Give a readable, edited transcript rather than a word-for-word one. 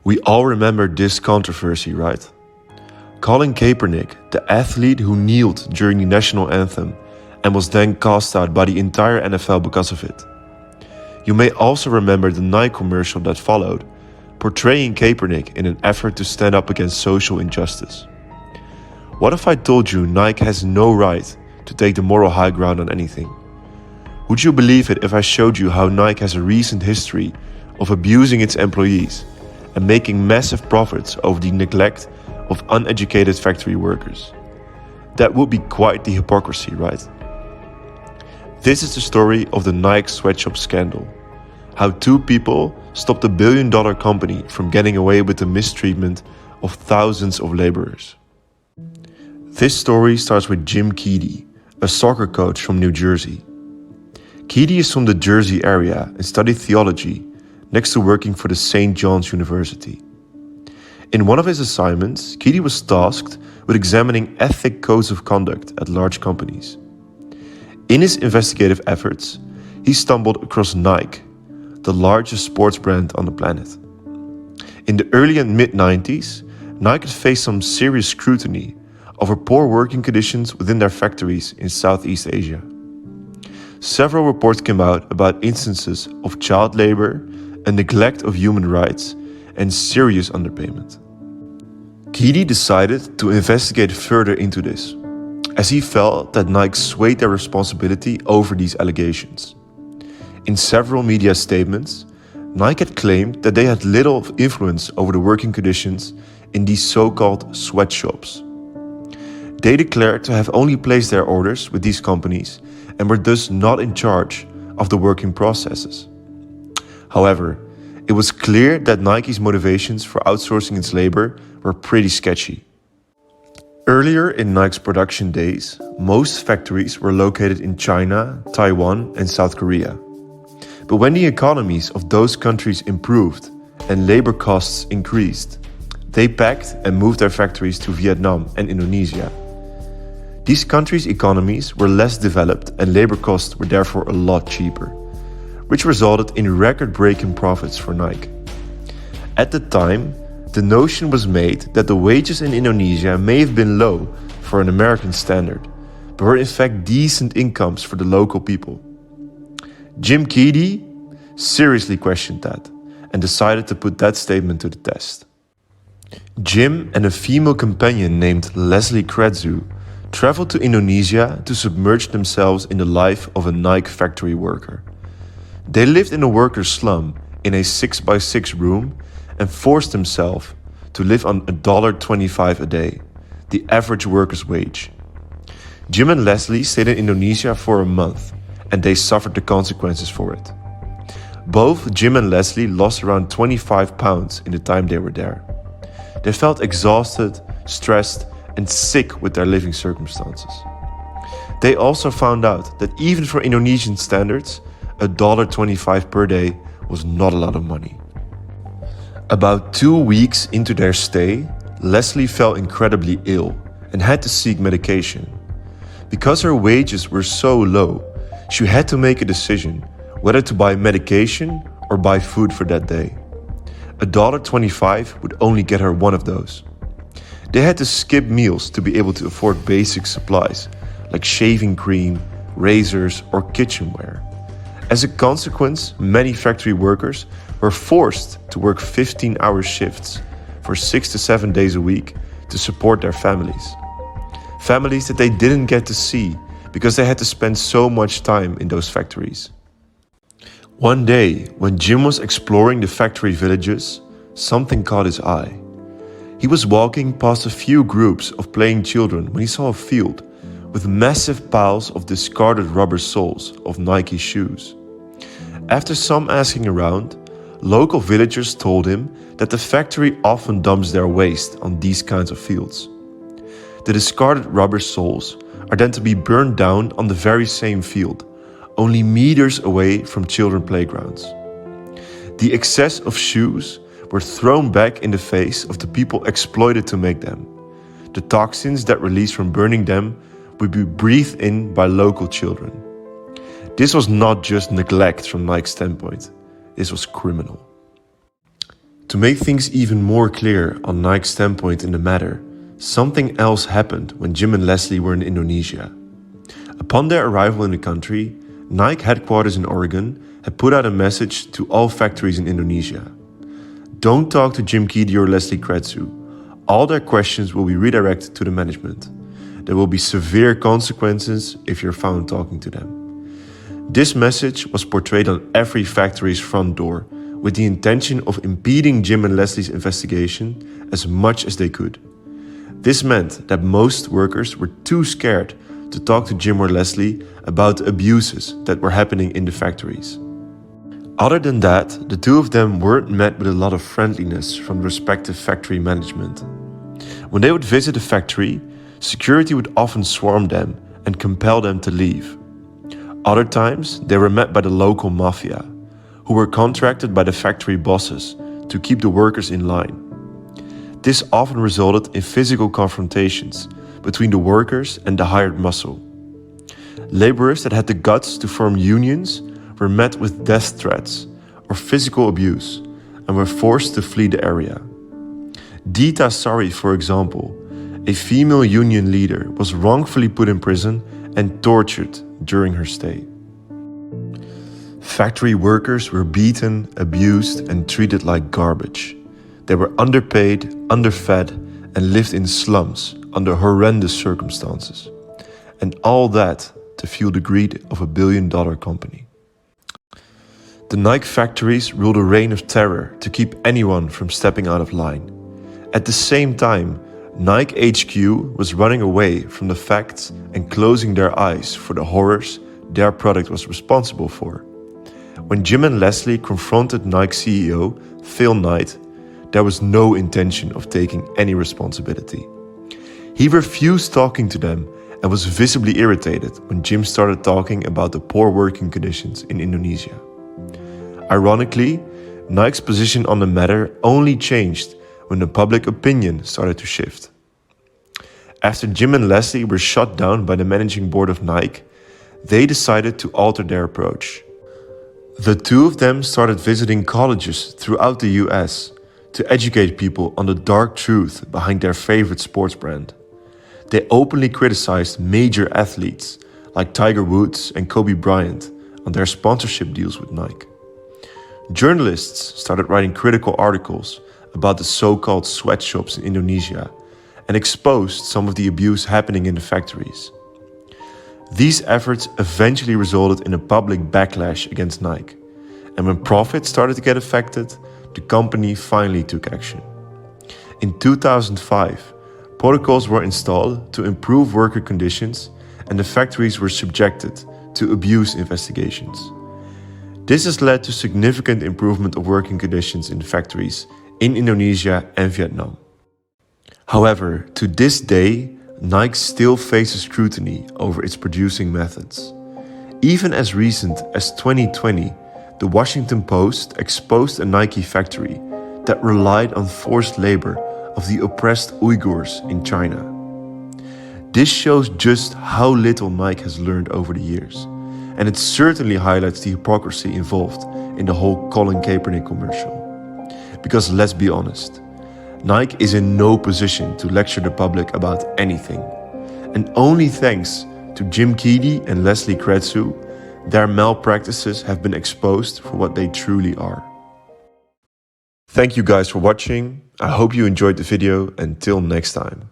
We all remember this controversy, right? Colin Kaepernick, the athlete who kneeled during the national anthem and was then cast out by the entire NFL because of it. You may also remember the Nike commercial that followed, portraying Kaepernick in an effort to stand up against social injustice. What if I told you Nike has no right to take the moral high ground on anything? Would you believe it if I showed you how Nike has a recent history of abusing its employees and making massive profits over the neglect of uneducated factory workers? That would be quite the hypocrisy, right? This is the story of the Nike Sweatshop Scandal. How two people stopped a billion-dollar company from getting away with the mistreatment of thousands of laborers. This story starts with Jim Keedy, a soccer coach from New Jersey. Keedy is from the Jersey area and studied theology next to working for the St. John's University. In one of his assignments, Keedy was tasked with examining ethic codes of conduct at large companies. In his investigative efforts, he stumbled across Nike, the largest sports brand on the planet. In the early and mid-90s, Nike had faced some serious scrutiny over poor working conditions within their factories in Southeast Asia. Several reports came out about instances of child labor and neglect of human rights and serious underpayment. Keedy decided to investigate further into this, as he felt that Nike swayed their responsibility over these allegations. In several media statements, Nike had claimed that they had little influence over the working conditions in these so-called sweatshops. They declared to have only placed their orders with these companies and were thus not in charge of the working processes. However, it was clear that Nike's motivations for outsourcing its labor were pretty sketchy. Earlier in Nike's production days, most factories were located in China, Taiwan, and South Korea. But when the economies of those countries improved and labor costs increased, they packed and moved their factories to Vietnam and Indonesia. These countries' economies were less developed and labor costs were therefore a lot cheaper, which resulted in record-breaking profits for Nike. At the time, the notion was made that the wages in Indonesia may have been low for an American standard, but were in fact decent incomes for the local people. Jim Keedy seriously questioned that and decided to put that statement to the test. Jim and a female companion named Leslie Kretzu traveled to Indonesia to submerge themselves in the life of a Nike factory worker. They lived in a worker slum in a 6x6 room and forced themselves to live on $1.25 a day, the average worker's wage. Jim and Leslie stayed in Indonesia for a month, and they suffered the consequences for it. Both Jim and Leslie lost around 25 pounds in the time they were there. They felt exhausted, stressed, and sick with their living circumstances. They also found out that even for Indonesian standards, $1.25 per day was not a lot of money. About 2 weeks into their stay, Leslie fell incredibly ill and had to seek medication. Because her wages were so low, she had to make a decision whether to buy medication or buy food for that day. $1.25 would only get her one of those. They had to skip meals to be able to afford basic supplies like shaving cream, razors, or kitchenware. As a consequence, many factory workers were forced to work 15-hour shifts for 6 to 7 days a week to support their families. Families that they didn't get to see because they had to spend so much time in those factories. One day, when Jim was exploring the factory villages, something caught his eye. He was walking past a few groups of playing children when he saw a field with massive piles of discarded rubber soles of Nike shoes. After some asking around, local villagers told him that the factory often dumps their waste on these kinds of fields. The discarded rubber soles are then to be burned down on the very same field, only meters away from children's playgrounds. The excess of shoes were thrown back in the face of the people exploited to make them. The toxins that released from burning them would be breathed in by local children. This was not just neglect from Nike's standpoint, this was criminal. To make things even more clear on Nike's standpoint in the matter, something else happened when Jim and Leslie were in Indonesia. Upon their arrival in the country, Nike headquarters in Oregon had put out a message to all factories in Indonesia. Don't talk to Jim Keedy or Leslie Kretsu. All their questions will be redirected to the management. There will be severe consequences if you're found talking to them. This message was portrayed on every factory's front door with the intention of impeding Jim and Leslie's investigation as much as they could. This meant that most workers were too scared to talk to Jim or Leslie about the abuses that were happening in the factories. Other than that, the two of them weren't met with a lot of friendliness from the respective factory management. When they would visit a factory, security would often swarm them and compel them to leave. Other times, they were met by the local mafia, who were contracted by the factory bosses to keep the workers in line. This often resulted in physical confrontations between the workers and the hired muscle. Laborers that had the guts to form unions were met with death threats or physical abuse and were forced to flee the area. Dita Sari, for example, a female union leader, was wrongfully put in prison and tortured during her stay. Factory workers were beaten, abused, and treated like garbage. They were underpaid, underfed, and lived in slums under horrendous circumstances. And all that to fuel the greed of $1 billion company. The Nike factories ruled a reign of terror to keep anyone from stepping out of line. At the same time, Nike HQ was running away from the facts and closing their eyes for the horrors their product was responsible for. When Jim and Leslie confronted Nike CEO Phil Knight, there was no intention of taking any responsibility. He refused talking to them and was visibly irritated when Jim started talking about the poor working conditions in Indonesia. Ironically, Nike's position on the matter only changed when the public opinion started to shift. After Jim and Leslie were shut down by the managing board of Nike, they decided to alter their approach. The two of them started visiting colleges throughout the US to educate people on the dark truth behind their favorite sports brand. They openly criticized major athletes like Tiger Woods and Kobe Bryant on their sponsorship deals with Nike. Journalists started writing critical articles about the so-called sweatshops in Indonesia and exposed some of the abuse happening in the factories. These efforts eventually resulted in a public backlash against Nike, and when profits started to get affected, the company finally took action. In 2005, protocols were installed to improve worker conditions, and the factories were subjected to abuse investigations. This has led to significant improvement of working conditions in factories in Indonesia and Vietnam. However, to this day, Nike still faces scrutiny over its producing methods. Even as recent as 2020, the Washington Post exposed a Nike factory that relied on forced labor of the oppressed Uyghurs in China. This shows just how little Nike has learned over the years, and it certainly highlights the hypocrisy involved in the whole Colin Kaepernick commercial. Because let's be honest, Nike is in no position to lecture the public about anything. And only thanks to Jim Keedy and Leslie Kretsu, their malpractices have been exposed for what they truly are. Thank you guys for watching. I hope you enjoyed the video. Until next time.